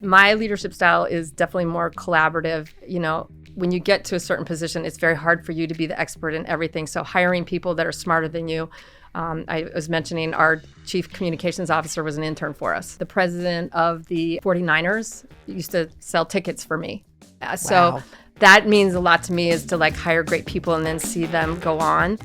My leadership style is definitely more collaborative. When you get to a certain position, it's very hard for you to be the expert in everything. So hiring people that are smarter than you. I was mentioning our chief communications officer was an intern for us. The president of the 49ers used to sell tickets for me. So that means a lot to me, is to hire great people and then see them go on.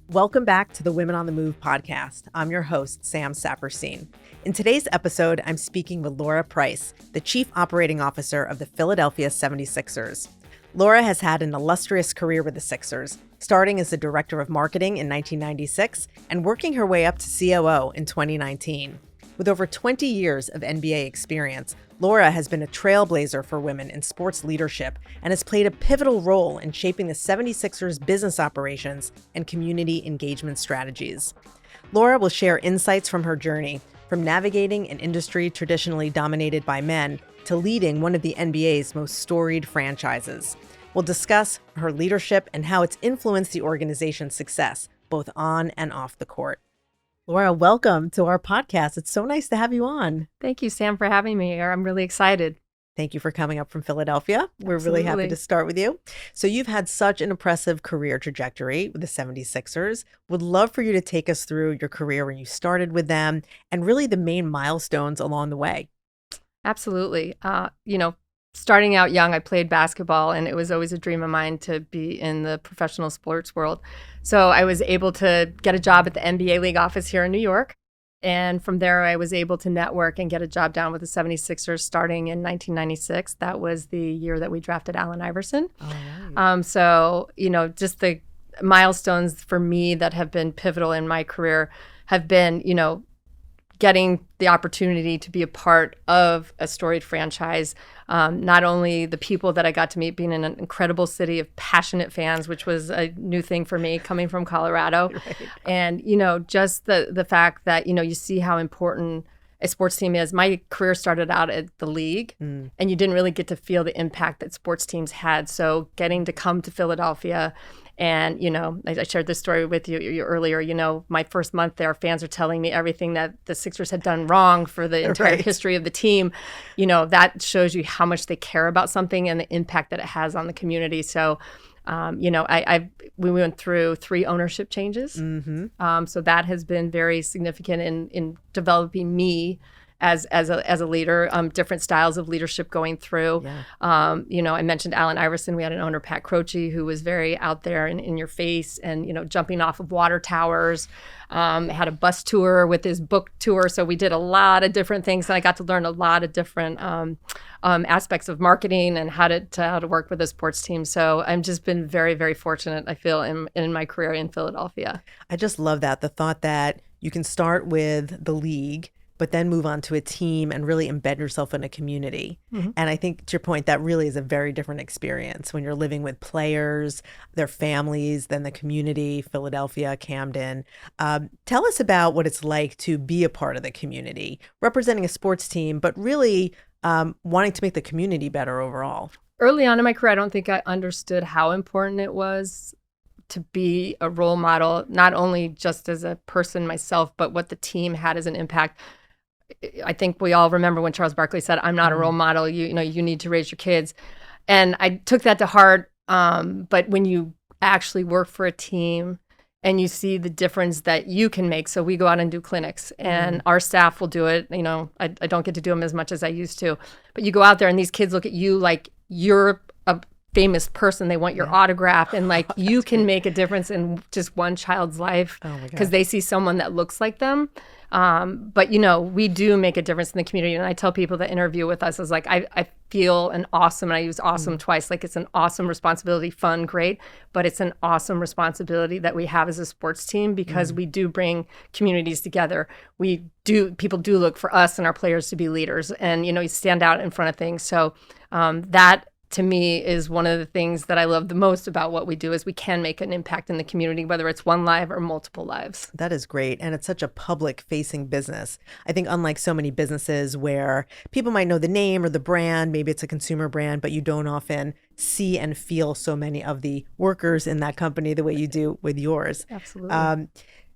Welcome back to the Women on the Move podcast. I'm your host, Sam Saperstein. In today's episode, I'm speaking with Lara Price, the Chief Operating Officer of the Philadelphia 76ers. Lara has had an illustrious career with the Sixers, starting as the Director of Marketing in 1996 and working her way up to COO in 2019. With over 20 years of NBA experience, Lara has been a trailblazer for women in sports leadership and has played a pivotal role in shaping the 76ers business operations and community engagement strategies. Lara will share insights from her journey, from navigating an industry traditionally dominated by men to leading one of the NBA's most storied franchises. We'll discuss her leadership and how it's influenced the organization's success, both on and off the court. Lara, welcome to our podcast. It's so nice to have you on. Thank you, Sam, for having me here. I'm really excited. Thank you for coming up from Philadelphia. We're Absolutely. really happy to start with you. So you've had such an impressive career trajectory with the 76ers. Would love for you to take us through your career when you started with them and really the main milestones along the way. Absolutely. Starting out young, I played basketball, and it was always a dream of mine to be in the professional sports world. So I was able to get a job at the NBA League office here in New York. And from there, I was able to network and get a job down with the 76ers starting in 1996. That was the year that we drafted Allen Iverson. Oh, right. Just the milestones for me that have been pivotal in my career have been, getting the opportunity to be a part of a storied franchise. Not only the people that I got to meet, being in an incredible city of passionate fans, which was a new thing for me coming from Colorado. Right. And, just the fact that, you see how important a sports team is. My career started out at the league, and you didn't really get to feel the impact that sports teams had. So getting to come to Philadelphia, and, I shared this story with you earlier, my first month there, fans are telling me everything that the Sixers had done wrong for the entire history of the team. That shows you how much they care about something and the impact that it has on the community. So, we went through 3 ownership changes. So that has been very significant in developing me as a leader, different styles of leadership going through. Yeah. I mentioned Allen Iverson. We had an owner, Pat Croce, who was very out there and in your face and, jumping off of water towers. Had a bus tour with his book tour. So we did a lot of different things. And I got to learn a lot of different aspects of marketing and how to work with a sports team. So I've just been very, very fortunate, I feel, in my career in Philadelphia. I just love that. The thought that you can start with the league, but then move on to a team and really embed yourself in a community. And I think, to your point, that really is a very different experience when you're living with players, their families, then the community, Philadelphia, Camden. Tell us about what it's like to be a part of the community, representing a sports team, but really wanting to make the community better overall. Early on in my career, I don't think I understood how important it was to be a role model, not only just as a person myself, but what the team had as an impact. I think we all remember when Charles Barkley said, "I'm not a role model. You need to raise your kids." And I took that to heart. But when you actually work for a team and you see the difference that you can make, so we go out and do clinics, and our staff will do it. I don't get to do them as much as I used to, but you go out there and these kids look at you like you're a famous person. They want your autograph, and you can make a difference in just one child's life because they see someone that looks like them. But we do make a difference in the community. And I tell people that interview with us, I feel an awesome, and I use awesome twice, it's an awesome responsibility, fun, great, but it's an awesome responsibility that we have as a sports team because we do bring communities together. People do look for us and our players to be leaders and, you stand out in front of things. So that to me is one of the things that I love the most about what we do is we can make an impact in the community, whether it's one life or multiple lives. That is great. And it's such a public facing business. I think unlike so many businesses where people might know the name or the brand, maybe it's a consumer brand, but you don't often see and feel so many of the workers in that company the way you do with yours. Absolutely.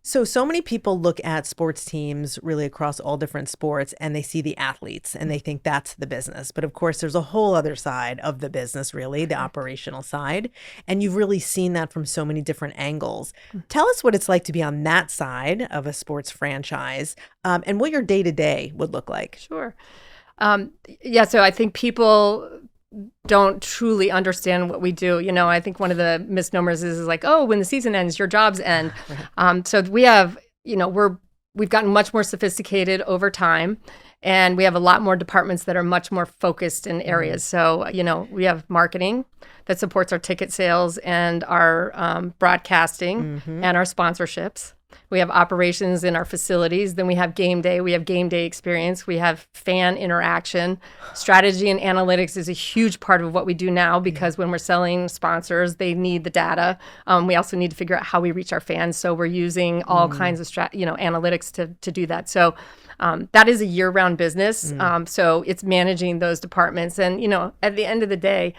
So many people look at sports teams really across all different sports and they see the athletes and they think that's the business. But of course, there's a whole other side of the business, really, the operational side. And you've really seen that from so many different angles. Tell us what it's like to be on that side of a sports franchise, and what your day-to-day would look like. Sure. So I think people don't truly understand what we do. I think one of the misnomers is like, oh, when the season ends, your jobs end. So we have, we've gotten much more sophisticated over time, and we have a lot more departments that are much more focused in areas. So, we have marketing that supports our ticket sales and our broadcasting and our sponsorships. We have operations in our facilities. Then we have game day. We have game day experience. We have fan interaction. Strategy and analytics is a huge part of what we do now, because when we're selling sponsors, they need the data. We also need to figure out how we reach our fans. So we're using all kinds of analytics to do that. So that is a year-round business. So it's managing those departments. And, at the end of the day,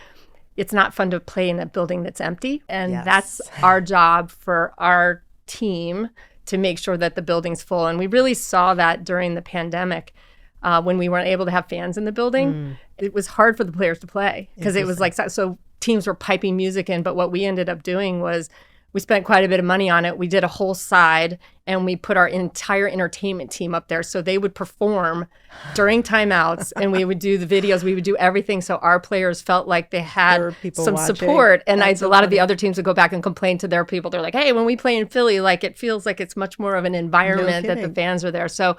it's not fun to play in a building that's empty. And that's our job for our team, to make sure that the building's full. And we really saw that during the pandemic, when we weren't able to have fans in the building. It was hard for the players to play, because it was like, so teams were piping music in. But what we ended up doing was we spent quite a bit of money on it. We did a whole side, and we put our entire entertainment team up there. So they would perform during timeouts, and we would do the videos. We would do everything, so our players felt like they had some support. And a lot of the other teams would go back and complain to their people. They're like, hey, when we play in Philly, like, it feels like it's much more of an environment that the fans are there. So,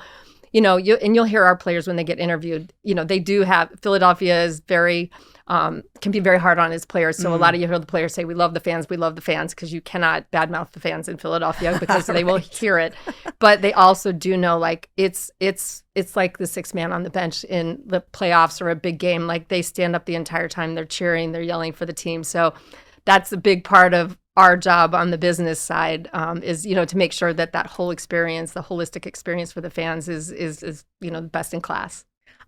you'll hear our players when they get interviewed. They do have, Philadelphia is very, can be very hard on its players. So a lot of you hear the players say, we love the fans, because you cannot badmouth the fans in Philadelphia, because they will hear it. But they also do know, like, it's like the sixth man on the bench in the playoffs or a big game. Like, they stand up the entire time, they're cheering, they're yelling for the team. So that's a big part of our job on the business side, is, to make sure that whole experience, the holistic experience for the fans is the best in class.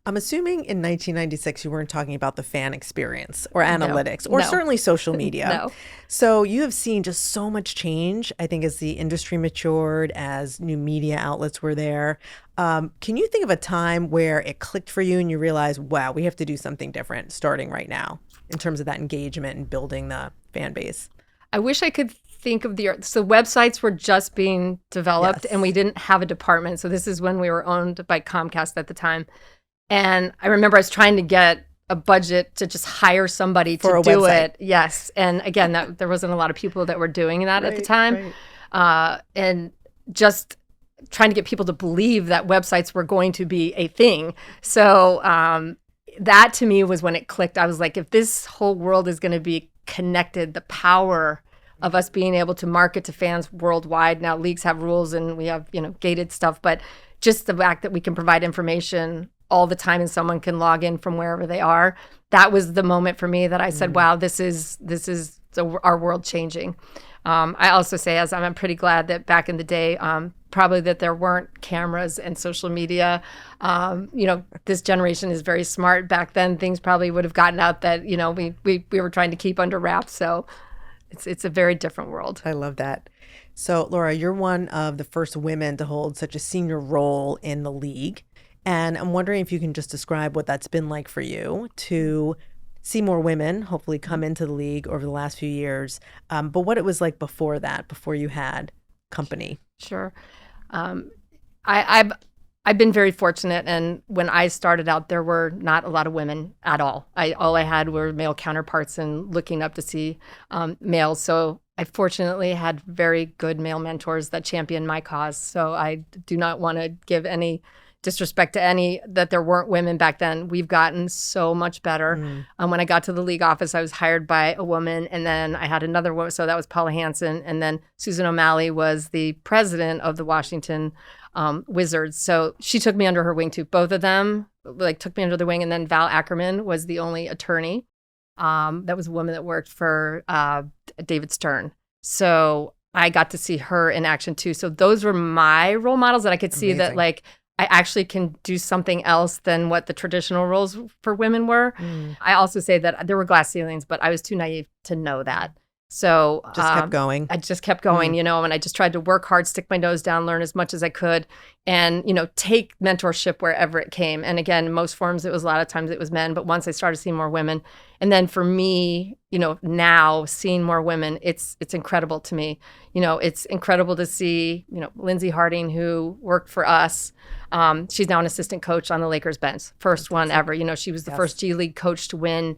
I'm assuming in 1996 you weren't talking about the fan experience or analytics or certainly social media. No. So you have seen just so much change, I think, as the industry matured, as new media outlets were there. Can you think of a time where it clicked for you and you realized, wow, we have to do something different starting right now in terms of that engagement and building the fan base? I wish I could think of so websites were just being developed, and we didn't have a department. So this is when we were owned by Comcast at the time. And I remember I was trying to get a budget to just hire somebody to do it. Yes. And again, there wasn't a lot of people that were doing that at the time. And just trying to get people to believe that websites were going to be a thing. So that to me was when it clicked. I was like, if this whole world is going to be connected, the power of us being able to market to fans worldwide. Now leagues have rules and we have, gated stuff, but just the fact that we can provide information all the time and someone can log in from wherever they are. That was the moment for me that I said, wow, this is our world changing. I also say, as I'm pretty glad that back in the day, probably that there weren't cameras and social media. This generation is very smart. Back then, things probably would have gotten out that, we were trying to keep under wraps. So it's a very different world. I love that. So Laura, you're one of the first women to hold such a senior role in the league. And I'm wondering if you can just describe what that's been like for you to see more women hopefully come into the league over the last few years, but what it was like before that, before you had company. Sure. I've been very fortunate, and when I started out, there were not a lot of women at all. All I had were male counterparts and looking up to see males. So I fortunately had very good male mentors that championed my cause. So I do not want to give any disrespect to any that there weren't women back then. We've gotten so much better. When I got to the league office, I was hired by a woman, and then I had another woman. So that was Paula Hansen, and then Susan O'Malley was the president of the Washington Wizards. So she took me under her wing too. Both of them took me under the wing, and then Val Ackerman was the only attorney. That was a woman that worked for David Stern. So I got to see her in action too. So those were my role models that I could see that I actually can do something else than what the traditional roles for women were. I also say that there were glass ceilings, but I was too naive to know that. So Just kept going. I just kept going, and I just tried to work hard, stick my nose down, learn as much as I could, and, take mentorship wherever it came. And again, most forums, a lot of times it was men, but once I started seeing more women, and then for me, now seeing more women, it's incredible to me. It's incredible to see, Lindsay Harding, who worked for us. She's now an assistant coach on the Lakers bench. First one ever. She was the first G League coach to win,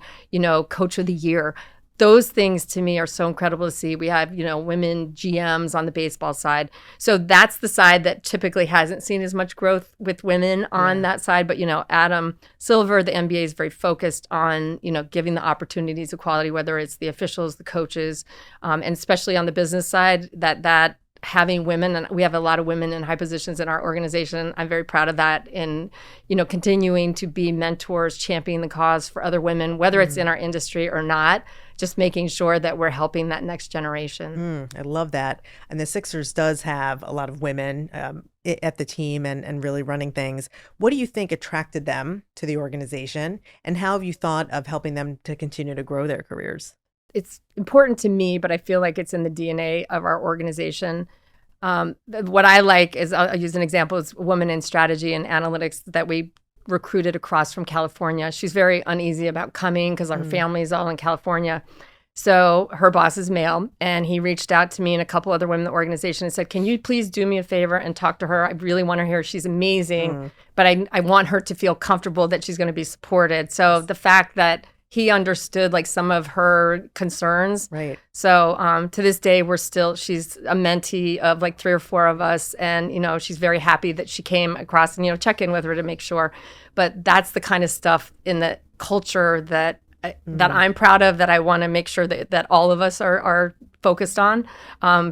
Coach of the Year. Those things to me are so incredible to see. We have, women GMs on the baseball side. So that's the side that typically hasn't seen as much growth with women on that side. But, Adam Silver, the NBA is very focused on, giving the opportunities equality, whether it's the officials, the coaches, and especially on the business side, that having women, and we have a lot of women in high positions in our organization. I'm very proud of that, and continuing to be mentors, championing the cause for other women, whether it's in our industry or not, just making sure that we're helping that next generation. I love that. And the Sixers does have a lot of women at the team and really running things. What do you think attracted them to the organization, and how have you thought of helping them to continue to grow their careers? It's important to me, but I feel like it's in the DNA of our organization. What I like is, I'll use an example, is a woman in strategy and analytics that we recruited across from California. She's very uneasy about coming because her family is all in California. So her boss is male, and he reached out to me and a couple other women in the organization and said, can you please do me a favor and talk to her? I really want her here. She's amazing, but I want her to feel comfortable that she's going to be supported. So the fact that he understood like some of her concerns. Right. So to this day, she's a mentee of like 3 or 4 of us. And, she's very happy that she came across and, check in with her to make sure. But that's the kind of stuff in the culture that I'm proud of, that I want to make sure that all of us are focused on.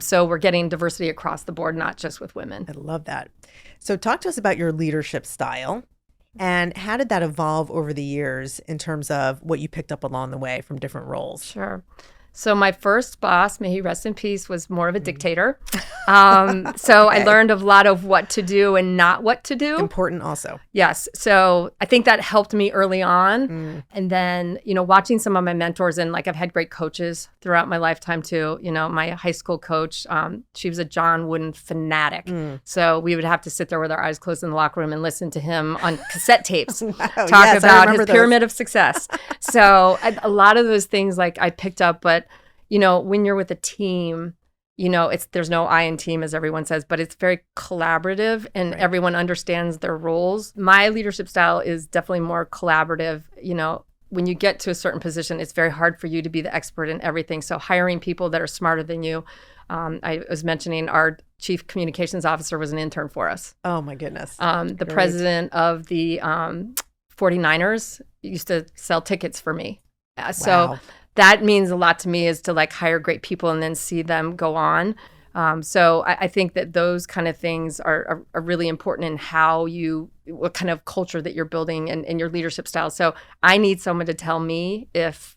So we're getting diversity across the board, not just with women. I love that. So talk to us about your leadership style. And how did that evolve over the years in terms of what you picked up along the way from different roles? Sure. So my first boss, may he rest in peace, was more of a dictator. So I learned a lot of what to do and not what to do. Important also. Yes. So I think that helped me early on. And then, watching some of my mentors, and like I've had great coaches throughout my lifetime too. My high school coach, she was a John Wooden fanatic. So we would have to sit there with our eyes closed in the locker room and listen to him on cassette tapes talk about his pyramid of success. So a lot of those things like I picked up, but when you're with a team, there's no I in team, as everyone says, but it's very collaborative, and everyone understands their roles. My leadership style is definitely more collaborative. When you get to a certain position, it's very hard for you to be the expert in everything. So hiring people that are smarter than you. I was mentioning our chief communications officer was an intern for us. Oh my goodness. The president of the 49ers used to sell tickets for me. So that means a lot to me, is to like hire great people and then see them go on. So I think that those kind of things are really important in what kind of culture that you're building and your leadership style. So I need someone to tell me if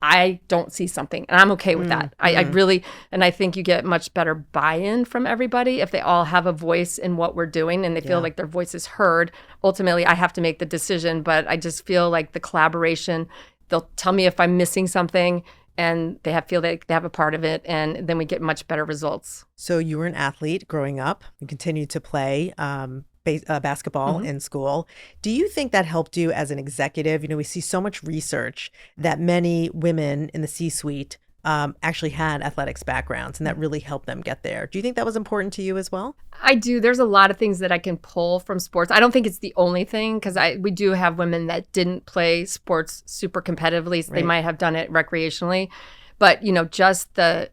I don't see something, and I'm okay with that. I really, and I think you get much better buy-in from everybody if they all have a voice in what we're doing and they feel like their voice is heard. Ultimately, I have to make the decision, but I just feel like the collaboration, they'll tell me if I'm missing something, and feel like they have a part of it, and then we get much better results. So you were an athlete growing up. You continued to play basketball in school. Do you think that helped you as an executive? We see so much research that many women in the C-suite actually had athletics backgrounds, and that really helped them get there. Do you think that was important to you as well? I do. There's a lot of things that I can pull from sports. I don't think it's the only thing, because we do have women that didn't play sports super competitively. So they might have done it recreationally. But, just the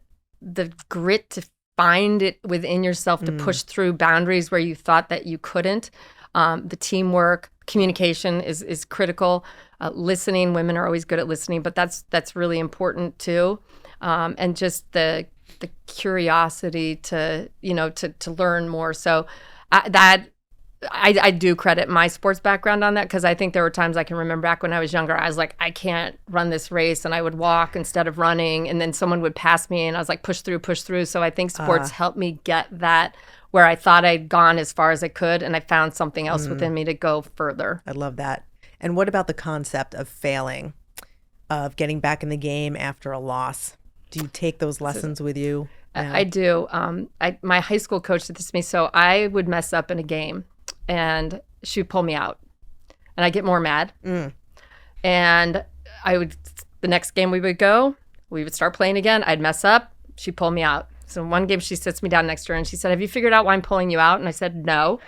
grit to find it within yourself to push through boundaries where you thought that you couldn't. The teamwork, communication is critical. Listening, women are always good at listening, but that's really important too. And just the curiosity to learn more. So I do credit my sports background on that, because I think there were times I can remember back when I was younger, I was like, I can't run this race, and I would walk instead of running, and then someone would pass me and I was like, push through. So I think sports helped me get that, where I thought I'd gone as far as I could, and I found something else within me to go further. I love that. And what about the concept of failing, of getting back in the game after a loss? Do you take those lessons with you now? I do. My high school coach did this to me. So I would mess up in a game and she would pull me out and I'd get more mad. And the next game we would start playing again. I'd mess up. She'd pull me out. So one game she sits me down next to her and she said, "Have you figured out why I'm pulling you out?" And I said, "No."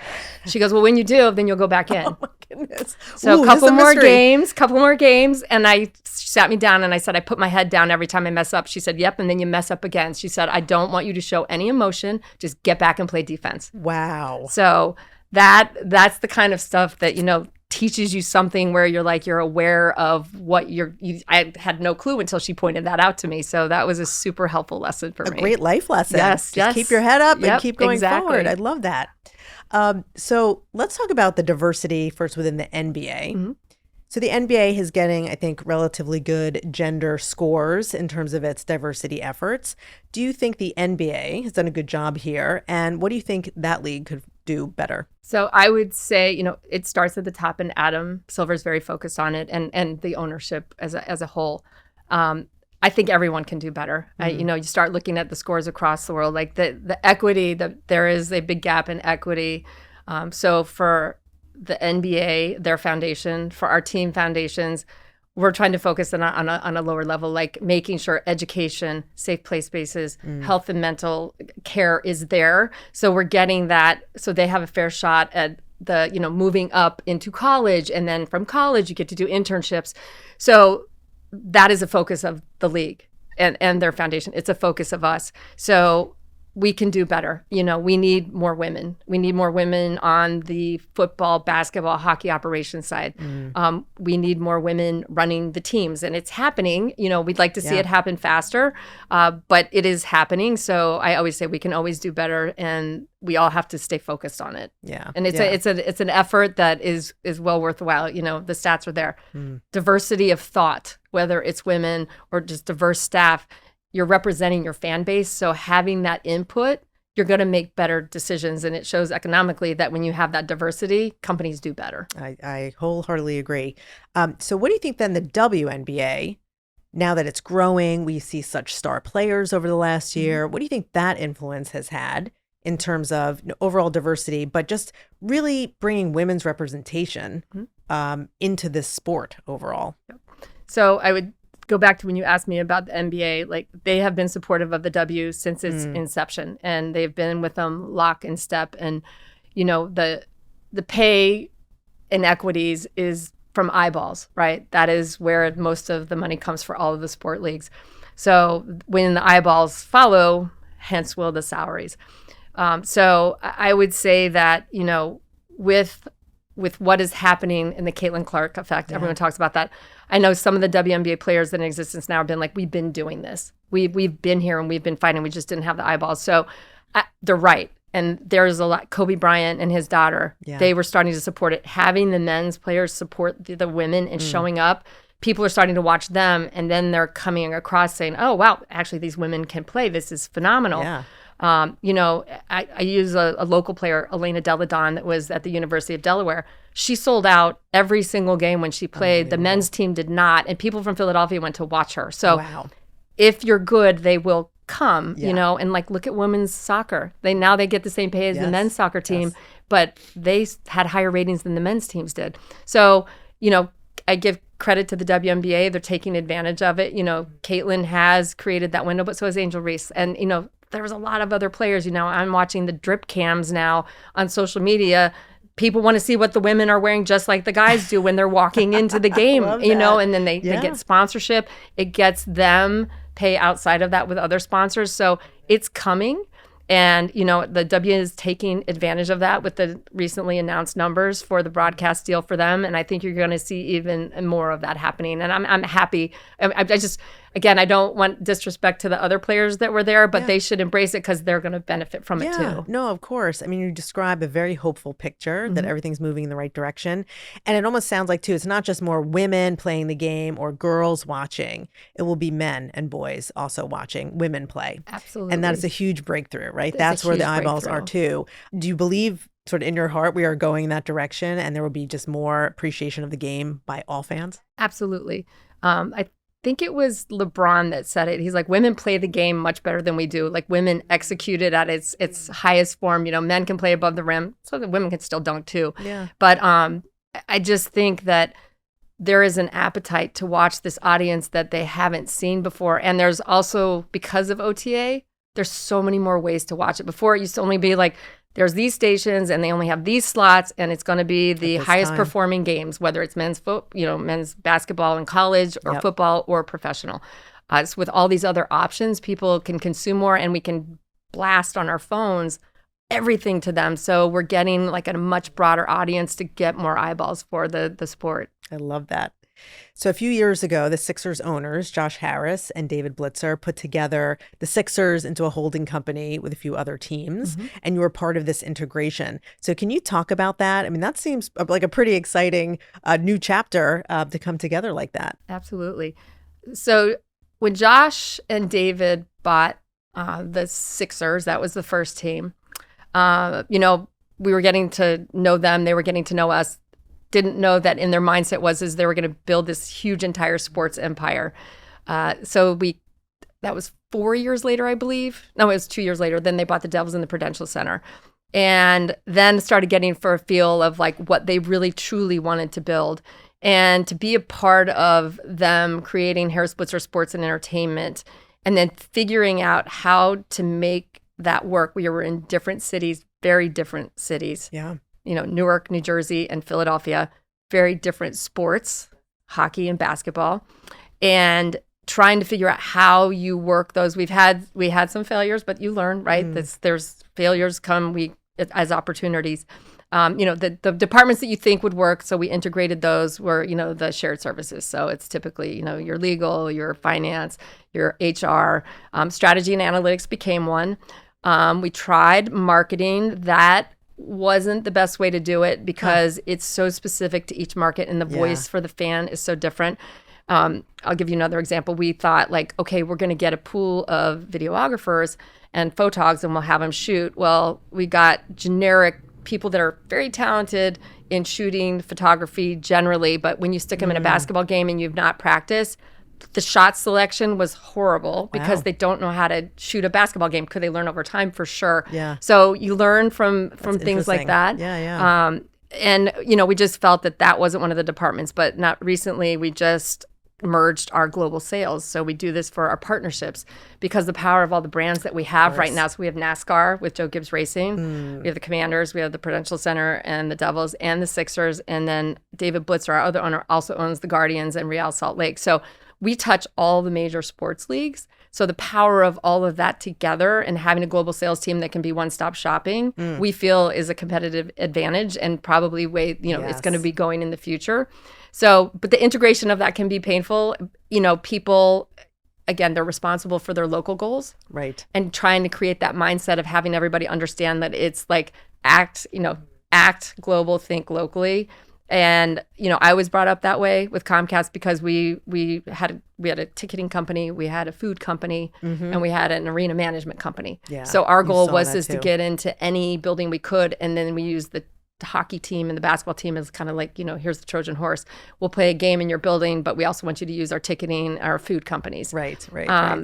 She goes, "Well, when you do, then you'll go back in." Oh my goodness. So Ooh, a couple more games. And she sat me down and I said, "I put my head down every time I mess up." She said, "Yep. And then you mess up again." She said, "I don't want you to show any emotion. Just get back and play defense." Wow. So that's the kind of stuff that, teaches you something where you're aware of what I had no clue until she pointed that out to me. So that was a super helpful lesson for me. A great life lesson. Yes. Just keep your head up and Yep, keep going exactly. forward. I love that. So let's talk about the diversity first within the NBA. Mm-hmm. So the NBA is getting, I think, relatively good gender scores in terms of its diversity efforts. Do you think the NBA has done a good job here? And what do you think that league could do better? So I would say, it starts at the top, and Adam Silver's very focused on it, and the ownership as a whole. I think everyone can do better. You start looking at the scores across the world, like the equity, there is a big gap in equity. So for the NBA, their foundation, for our team foundations, we're trying to focus on a lower level, like making sure education, safe play spaces, health and mental care is there. So we're getting that, so they have a fair shot at the, moving up into college, and then from college you get to do internships. So that is a focus of the league and their foundation. It's a focus of us. So we can do better. We need more women. We need more women on the football, basketball, hockey operations side. We need more women running the teams, and it's happening. We'd like to see it happen faster, but it is happening. So I always say we can always do better, and we all have to stay focused on it. Yeah. And it's an effort that is well worthwhile. The stats are there. Diversity of thought, whether it's women or just diverse staff, you're representing your fan base. So having that input, you're going to make better decisions. And it shows economically that when you have that diversity, companies do better. I wholeheartedly agree. So what do you think then the WNBA, now that it's growing, we see such star players over the last year, what do you think that influence has had in terms of overall diversity, but just really bringing women's representation into this sport overall? So I would go back to when you asked me about the NBA, like they have been supportive of the W since its inception, and they've been with them lock and step. And, the pay inequities is from eyeballs, right? That is where most of the money comes for all of the sport leagues. So when the eyeballs follow, hence will the salaries. So I would say that, with what is happening in the Caitlin Clark effect, everyone talks about that. I know some of the WNBA players that are in existence now have been like, we've been doing this. We've been here and we've been fighting. We just didn't have the eyeballs. So they're right. And there's a lot. Kobe Bryant and his daughter, they were starting to support it. Having the men's players support the women and showing up, people are starting to watch them. And then they're coming across saying, oh, wow, actually these women can play. This is phenomenal. Yeah. I use a local player, Elena Deladon, that was at the University of Delaware. She sold out every single game when she played. The men's team did not. And people from Philadelphia went to watch her. So if you're good, they will come, and like, look at women's soccer. They get the same pay as the men's soccer team, but they had higher ratings than the men's teams did. So, I give credit to the WNBA. They're taking advantage of it. Caitlin has created that window, but so has Angel Reese. And, there was a lot of other players. I'm watching the drip cams now on social media. People want to see what the women are wearing just like the guys do when they're walking into the game, and then they get sponsorship. It gets them pay outside of that with other sponsors. So it's coming. And, the W is taking advantage of that with the recently announced numbers for the broadcast deal for them. And I think you're going to see even more of that happening. And I'm happy. I just, again, I don't want disrespect to the other players that were there, but they should embrace it because they're going to benefit from it too. No, of course. I mean, you describe a very hopeful picture that everything's moving in the right direction. And it almost sounds like, too, it's not just more women playing the game or girls watching. It will be men and boys also watching women play. Absolutely. And that is a huge breakthrough, right? That's where the eyeballs are too. Do you believe sort of in your heart we are going in that direction and there will be just more appreciation of the game by all fans? Absolutely. think it was LeBron that said it. He's like, women play the game much better than we do. Like women execute it at its highest form. Men can play above the rim, so the women can still dunk too. Yeah. But I just think that there is an appetite to watch this audience that they haven't seen before. And there's also, because of OTA, there's so many more ways to watch it. Before, it used to only be like, there's these stations and they only have these slots, and it's going to be the highest performing games, whether it's men's basketball in college or football or professional. So with all these other options, people can consume more, and we can blast on our phones everything to them. So we're getting like a much broader audience to get more eyeballs for the sport. I love that. So a few years ago, the Sixers owners, Josh Harris and David Blitzer, put together the Sixers into a holding company with a few other teams, and you were part of this integration. So can you talk about that? I mean, that seems like a pretty exciting new chapter to come together like that. Absolutely. So when Josh and David bought the Sixers, that was the first team, we were getting to know them. They were getting to know us. Didn't know that in their mindset is they were going to build this huge entire sports empire. So that was 4 years later, I believe. No, it was 2 years later. Then they bought the Devils in the Prudential Center, and then started getting for a feel of like what they really truly wanted to build, and to be a part of them creating Harris Blitzer Sports and Entertainment, and then figuring out how to make that work. We were in different cities, very different cities. Yeah. Newark, New Jersey, and Philadelphia, very different sports, hockey and basketball, and trying to figure out how you work those. We had some failures, but you learn, right? There's failures come as opportunities. The departments that you think would work, so we integrated those were, the shared services. So it's typically, your legal, your finance, your HR, strategy and analytics became one. We tried marketing. That wasn't the best way to do it because it's so specific to each market, and the voice for the fan is so different. I'll give you another example. We thought like, okay, we're going to get a pool of videographers and photogs and we'll have them shoot. Well, we got generic people that are very talented in shooting photography generally, but when you stick them in a basketball game and you've not practiced, the shot selection was horrible because they don't know how to shoot a basketball game. Could they learn over time? For sure. Yeah. So you learn from things like that. Yeah. And, we just felt that wasn't one of the departments, but not recently we just merged our global sales. So we do this for our partnerships because the power of all the brands that we have right now. So we have NASCAR with Joe Gibbs Racing. We have the Commanders, we have the Prudential Center and the Devils and the Sixers. And then David Blitzer, our other owner, also owns the Guardians and Real Salt Lake. So we touch all the major sports leagues. So the power of all of that together and having a global sales team that can be one-stop shopping, we feel is a competitive advantage and probably it's going to be going in the future. So, but the integration of that can be painful. People, again, they're responsible for their local goals. Right. And trying to create that mindset of having everybody understand that it's like act global, think locally. And, I was brought up that way with Comcast because we had a ticketing company, we had a food company, and we had an arena management company. Yeah, so our goal was to get into any building we could, and then we used the hockey team and the basketball team is kind of like, here's the Trojan horse. We'll play a game in your building, but we also want you to use our ticketing, our food companies. Right.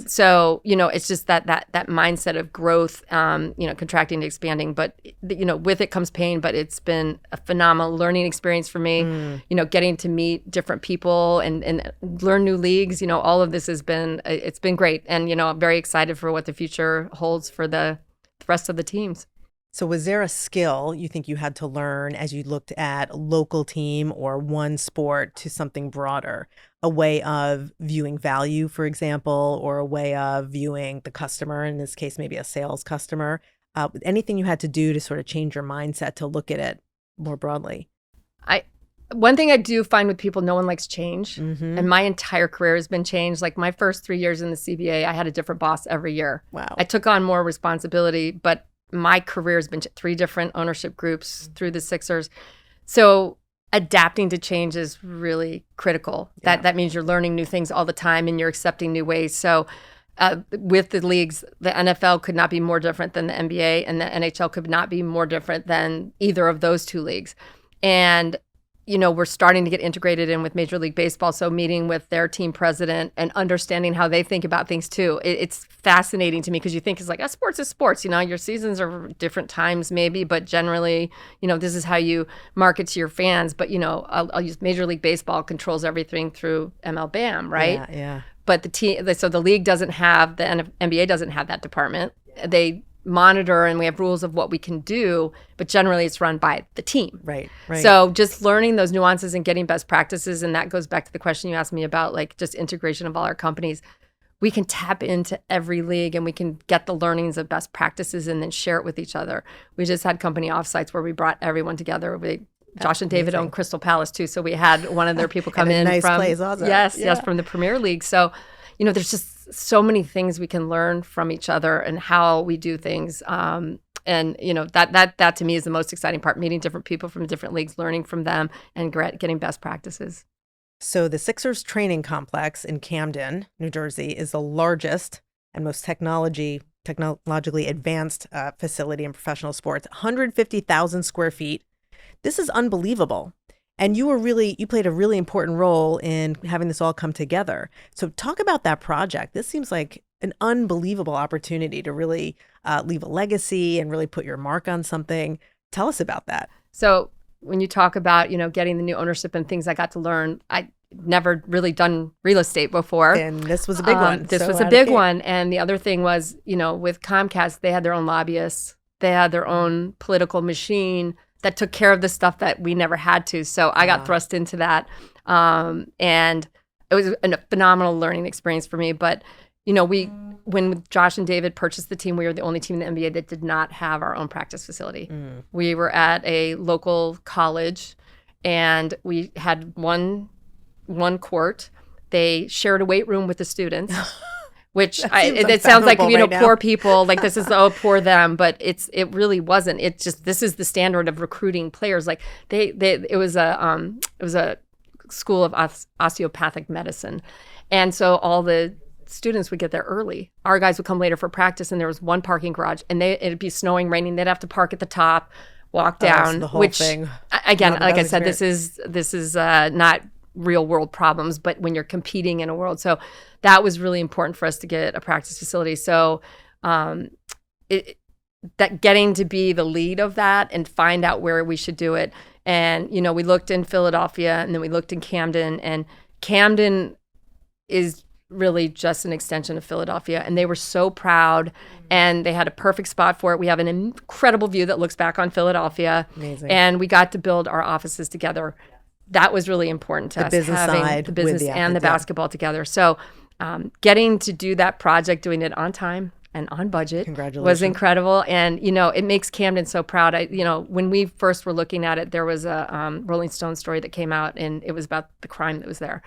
So, it's just that mindset of growth, contracting to expanding. But, with it comes pain, but it's been a phenomenal learning experience for me, getting to meet different people and learn new leagues. All of this it's been great. And, I'm very excited for what the future holds for the rest of the teams. So was there a skill you think you had to learn as you looked at a local team or one sport to something broader? A way of viewing value, for example, or a way of viewing the customer, in this case, maybe a sales customer? Anything you had to do to sort of change your mindset to look at it more broadly? One thing I do find with people, no one likes change. And my entire career has been changed. Like my first 3 years in the CBA, I had a different boss every year. Wow. I took on more responsibility, but my career has been 3 different ownership groups through the Sixers. So adapting to change is really critical. That means you're learning new things all the time and you're accepting new ways. So with the leagues, the NFL could not be more different than the NBA, and the NHL could not be more different than either of those two leagues. And we're starting to get integrated in with Major League Baseball. So meeting with their team president and understanding how they think about things too. It's fascinating to me because you think it's like, sports is sports. Your seasons are different times maybe, but generally, this is how you market to your fans. But, I'll use Major League Baseball controls everything through MLBAM, right? Yeah. But the league doesn't have, the NBA doesn't have that department. They monitor and we have rules of what we can do, but generally it's run by the team. Right. So just learning those nuances and getting best practices, and that goes back to the question you asked me about like just integration of all our companies. We can tap into every league and we can get the learnings of best practices and then share it with each other. We just had company offsites where we brought everyone together. Josh and David own Crystal Palace too, so we had one of their people come in nice from place also. Yes, from the Premier League. So there's just so many things we can learn from each other and how we do things. And that to me is the most exciting part, meeting different people from different leagues, learning from them and getting best practices. So the Sixers training complex in Camden, New Jersey, is the largest and most technologically advanced facility in professional sports, 150,000 square feet. This is unbelievable. And you played a really important role in having this all come together. So talk about that project. This seems like an unbelievable opportunity to really leave a legacy and really put your mark on something. Tell us about that. So when you talk about, getting the new ownership and things I got to learn, I never really done real estate before. And this was a big one. This was a big one. And the other thing was, with Comcast, they had their own lobbyists. They had their own political machine that took care of the stuff that we never had to. So I got thrust into that. And it was a phenomenal learning experience for me. But, when Josh and David purchased the team, we were the only team in the NBA that did not have our own practice facility. We were at a local college and we had one court. They shared a weight room with the students. Which it sounds like, right poor people, like this is, poor them, but it really wasn't. It's just, this is the standard of recruiting players. Like it was a school of osteopathic medicine. And so all the students would get there early. Our guys would come later for practice and there was one parking garage and it'd be snowing, raining. They'd have to park at the top, walk down, the whole thing. Again, like I said, this is not real world problems, but when you're competing in a world. So that was really important for us to get a practice facility. So that getting to be the lead of that and find out where we should do it. And, we looked in Philadelphia and then we looked in Camden, and Camden is really just an extension of Philadelphia. And they were so proud and they had a perfect spot for it. We have an incredible view that looks back on Philadelphia. Amazing. And we got to build our offices together. That was really important to us, having the business and the basketball together. So getting to do that project, doing it on time and on budget was incredible. And, it makes Camden so proud. When we first were looking at it, there was a Rolling Stone story that came out and it was about the crime that was there.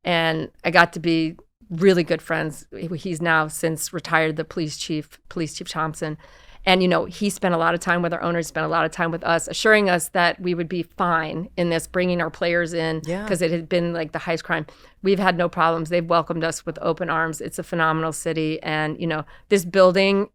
And I got to be really good friends. He's now since retired, the police chief Thompson. And, he spent a lot of time with our owners, spent a lot of time with us, assuring us that we would be fine in this, bringing our players in because it had been like the highest crime. We've had no problems. They've welcomed us with open arms. It's a phenomenal city. And, this building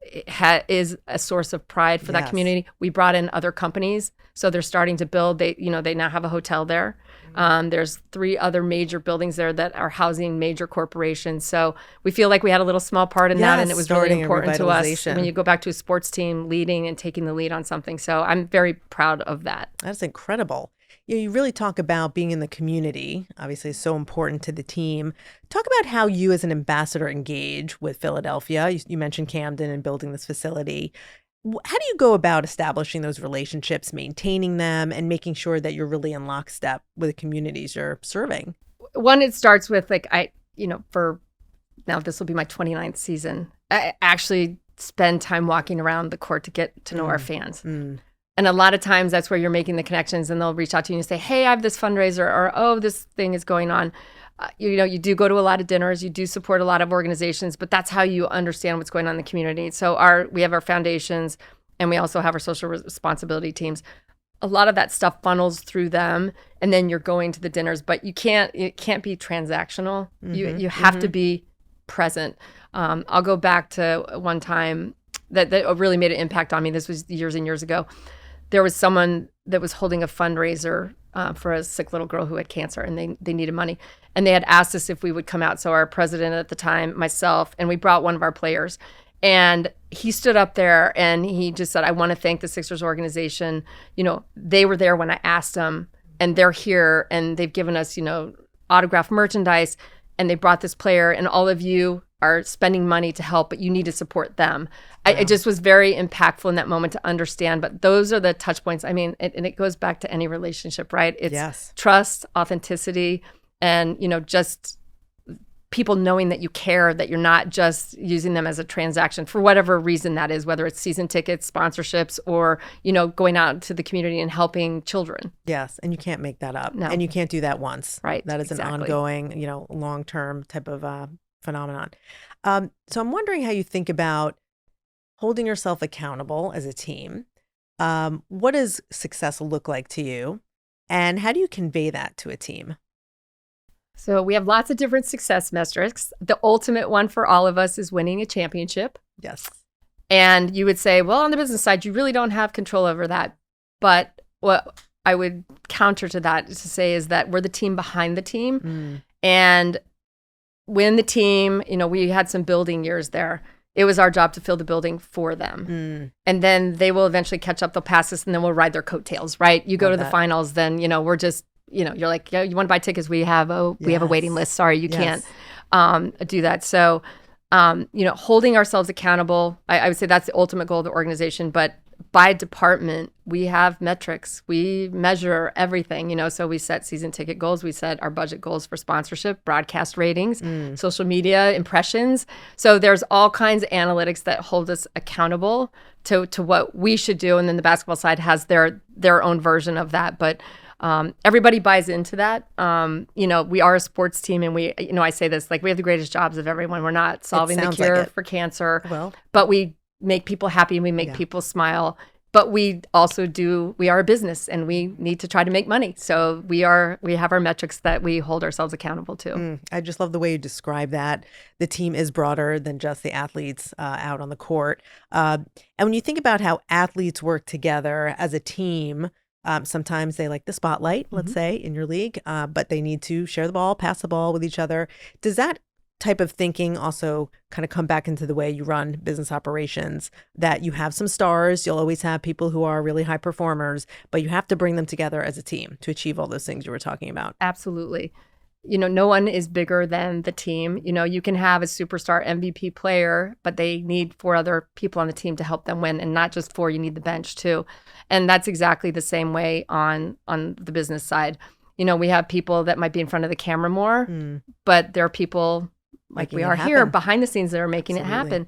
is a source of pride for that community. We brought in other companies. So they're starting to build. They now have a hotel there. There's 3 other major buildings there that are housing major corporations. So we feel like we had a little small part in that, and it was really important to us when you go back to a sports team leading and taking the lead on something. So I'm very proud of that. That's incredible. You really talk about being in the community, obviously is so important to the team. Talk about how you as an ambassador engage with Philadelphia. You mentioned Camden and building this facility. How do you go about establishing those relationships, maintaining them, and making sure that you're really in lockstep with the communities you're serving? One, it starts with for now, this will be my 29th season. I actually spend time walking around the court to get to know our fans. And a lot of times that's where you're making the connections, and they'll reach out to you and say, hey, I have this fundraiser, or, oh, this thing is going on. You do go to a lot of dinners, you do support a lot of organizations, but that's how you understand what's going on in the community. So we have our foundations, and we also have our social responsibility teams. A lot of that stuff funnels through them, and then you're going to the dinners, but it can't be transactional. You have to be present. I'll go back to one time that really made an impact on me. This was years and years ago. There was someone that was holding a fundraiser for a sick little girl who had cancer, and they needed money. And they had asked us if we would come out. So our president at the time, myself, and we brought one of our players. And he stood up there and he just said, I want to thank the Sixers organization. They were there when I asked them, and they're here, and they've given us, autographed merchandise, and they brought this player, and all of you are spending money to help, but you need to support them. Yeah. I just was very impactful in that moment to understand, but those are the touch points. I mean, and it goes back to any relationship, right? It's trust, authenticity, and, just people knowing that you care, that you're not just using them as a transaction for whatever reason that is, whether it's season tickets, sponsorships, or, going out to the community and helping children. Yes. And you can't make that up. No. And you can't do that once. Right. That is an ongoing, long-term type of phenomenon. So I'm wondering how you think about holding yourself accountable as a team. What does success look like to you? And how do you convey that to a team? So we have lots of different success metrics. The ultimate one for all of us is winning a championship. Yes. And you would say, well, on the business side, you really don't have control over that. But what I would counter to that is to say is that we're the team behind the team. And when the team, we had some building years there, it was our job to fill the building for them. And then they will eventually catch up, they'll pass us, and then we'll ride their coats, right? You go to the finals, then, we're just, you're like, yeah, you want to buy tickets? We have a waiting list. Sorry, you can't do that. So, holding ourselves accountable, I would say that's the ultimate goal of the organization. But by department, we have metrics. We measure everything, so we set season ticket goals. We set our budget goals for sponsorship, broadcast ratings, social media impressions. So there's all kinds of analytics that hold us accountable to what we should do. And then the basketball side has their own version of that. But everybody buys into that. We are a sports team, and we, I say this, like, we have the greatest jobs of everyone. We're not solving the cure for cancer, but we make people happy and we make people smile. But we also we are a business, and we need to try to make money. So we have our metrics that we hold ourselves accountable to. I just love the way you describe that. The team is broader than just the athletes out on the court. And when you think about how athletes work together as a team, sometimes they like the spotlight, let's say, in your league, but they need to share the ball, pass the ball with each other. Does that type of thinking also kind of come back into the way you run business operations, that you have some stars, you'll always have people who are really high performers, but you have to bring them together as a team to achieve all those things you were talking about? Absolutely. No one is bigger than the team. You can have a superstar MVP player, but they need 4 other people on the team to help them win, and not just 4, you need the bench too. And that's exactly the same way on the business side. We have people that might be in front of the camera more, but there are people like we are here behind the scenes that are making it happen.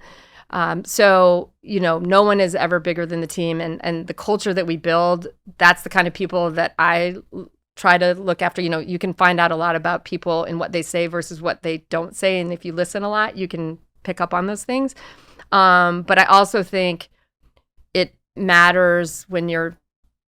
So, no one is ever bigger than the team, and the culture that we build, that's the kind of people that I try to look after. You can find out a lot about people and what they say versus what they don't say. And if you listen a lot, you can pick up on those things. But I also think it matters when you're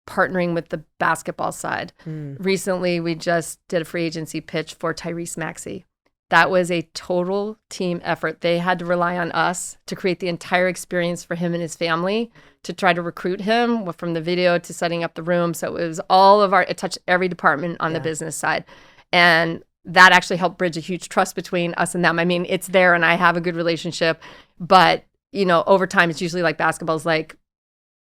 partnering with the basketball side. Recently, we just did a free agency pitch for Tyrese Maxey. That was a total team effort. They had to rely on us to create the entire experience for him and his family, to try to recruit him, from the video to setting up the room. So it was it touched every department on the business side. And that actually helped bridge a huge trust between us and them. I mean, it's there, and I have a good relationship, but, over time, it's usually like basketball's like,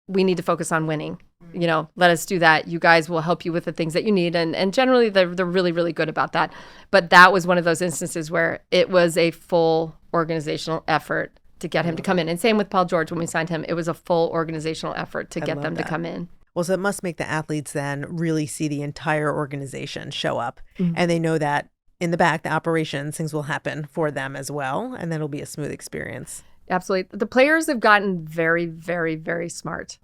we need to focus on winning. Let us do that. You guys will help you with the things that you need. And generally, they're really, really good about that. But that was one of those instances where it was a full organizational effort to get him to come in. And same with Paul George. When we signed him, it was a full organizational effort to get them to come in. Well, so it must make the athletes then really see the entire organization show up. And they know that in the back, the operations, things will happen for them as well. And then it'll be a smooth experience. Absolutely. The players have gotten very, very, very smart.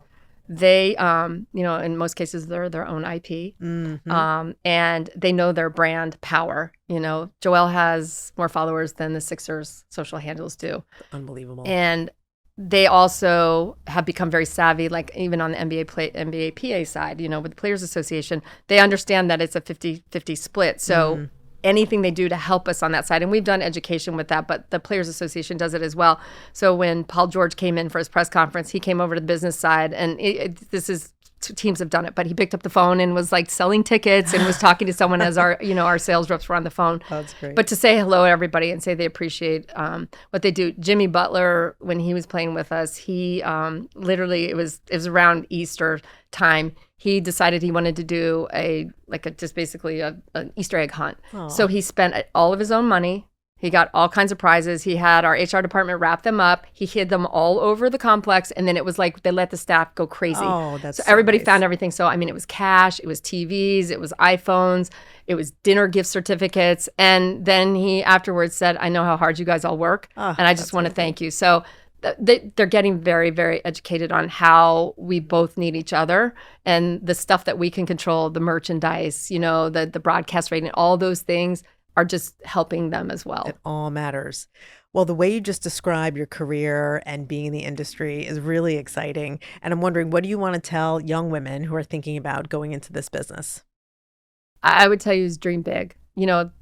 They, in most cases, they're their own IP, and they know their brand power. Joel has more followers than the Sixers' social handles do. Unbelievable. And they also have become very savvy, like even on the NBA PA side, with the Players Association, they understand that it's a 50-50 split. So anything they do to help us on that side. And we've done education with that, but the Players Association does it as well. So when Paul George came in for his press conference, he came over to the business side, and this is teams have done it, but he picked up the phone and was like selling tickets and was talking to someone as our, our sales reps were on the phone. That's great. But to say hello to everybody and say they appreciate what they do. Jimmy Butler, when he was playing with us, he literally, it was around Easter time. He decided he wanted to do just basically an Easter egg hunt. Aww. So he spent all of his own money. He got all kinds of prizes. He had our HR department wrap them up. He hid them all over the complex. And then it was like they let the staff go crazy. Oh, that's so everybody nice. found everything. So, I mean, it was cash, it was TVs, it was iPhones, it was dinner gift certificates. And then he afterwards said, I know how hard you guys all work. And I just want to thank you. So they're getting very, very educated on how we both need each other and the stuff that we can control, the merchandise, the broadcast rating, all those things are just helping them as well. It all matters. Well, the way you just describe your career and being in the industry is really exciting. And I'm wondering, what do you want to tell young women who are thinking about going into this business? I would tell you is dream big.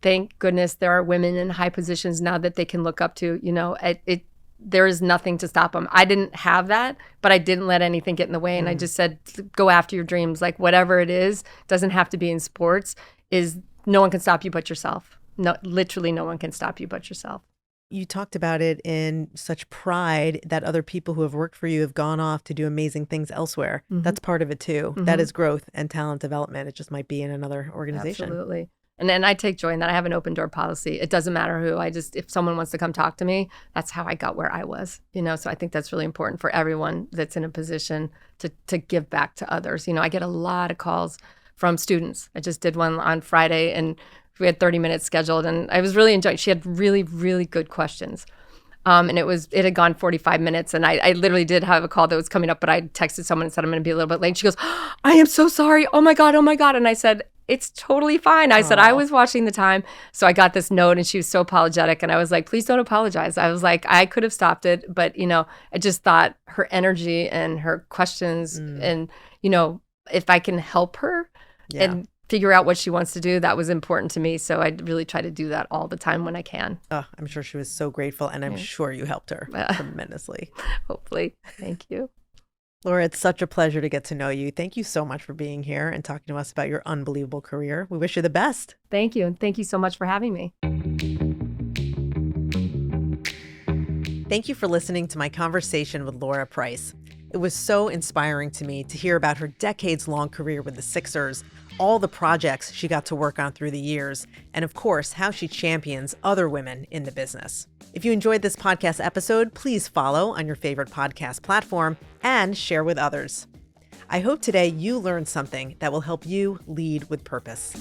Thank goodness there are women in high positions now that they can look up to. There is nothing to stop them. I didn't have that, but I didn't let anything get in the way. And I just said, go after your dreams. Like whatever it is, doesn't have to be in sports, no one can stop you but yourself. No, literally no one can stop you but yourself. You talked about it in such pride that other people who have worked for you have gone off to do amazing things elsewhere. Mm-hmm. That's part of it too. Mm-hmm. That is growth and talent development. It just might be in another organization. Absolutely. And then I take joy in that. I have an open door policy. It doesn't matter who. If someone wants to come talk to me, that's how I got where I was. So I think that's really important for everyone that's in a position to give back to others. I get a lot of calls from students. I just did one on Friday and we had 30 minutes scheduled and I was really enjoying it. She had really, really good questions. And it had gone 45 minutes and I literally did have a call that was coming up, but I texted someone and said, I'm going to be a little bit late. She goes, I am so sorry. Oh my God. And I said, it's totally fine. I said, I was watching the time. So I got this note and she was so apologetic. And I was like, please don't apologize. I was like, I could have stopped it. But, I just thought her energy and her questions and, if I can help her and figure out what she wants to do, that was important to me. So I really try to do that all the time when I can. Oh, I'm sure she was so grateful and I'm sure you helped her tremendously. Hopefully. Thank you. Lara, it's such a pleasure to get to know you. Thank you so much for being here and talking to us about your unbelievable career. We wish you the best. Thank you. And thank you so much for having me. Thank you for listening to my conversation with Lara Price. It was so inspiring to me to hear about her decades-long career with the Sixers, all the projects she got to work on through the years, and of course, how she champions other women in the business. If you enjoyed this podcast episode, please follow on your favorite podcast platform and share with others. I hope today you learned something that will help you lead with purpose.